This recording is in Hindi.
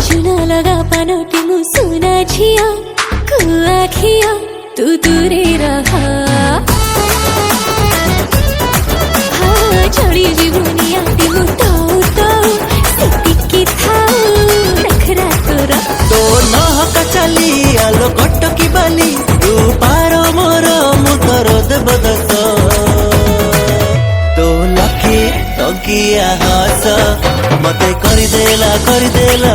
चुना लगा पानोटी मु सुना झिया कुआ खिया तू दूरे रहा हाँ चढ़ी जीवनिया दिमु ताऊ ताऊ सिटिकी थाऊ नखरा तोरा तो नहका चली आलो कटकी बाली तू पारो मोर मुतर देवदस तो लखी तकिया हस मते कर देला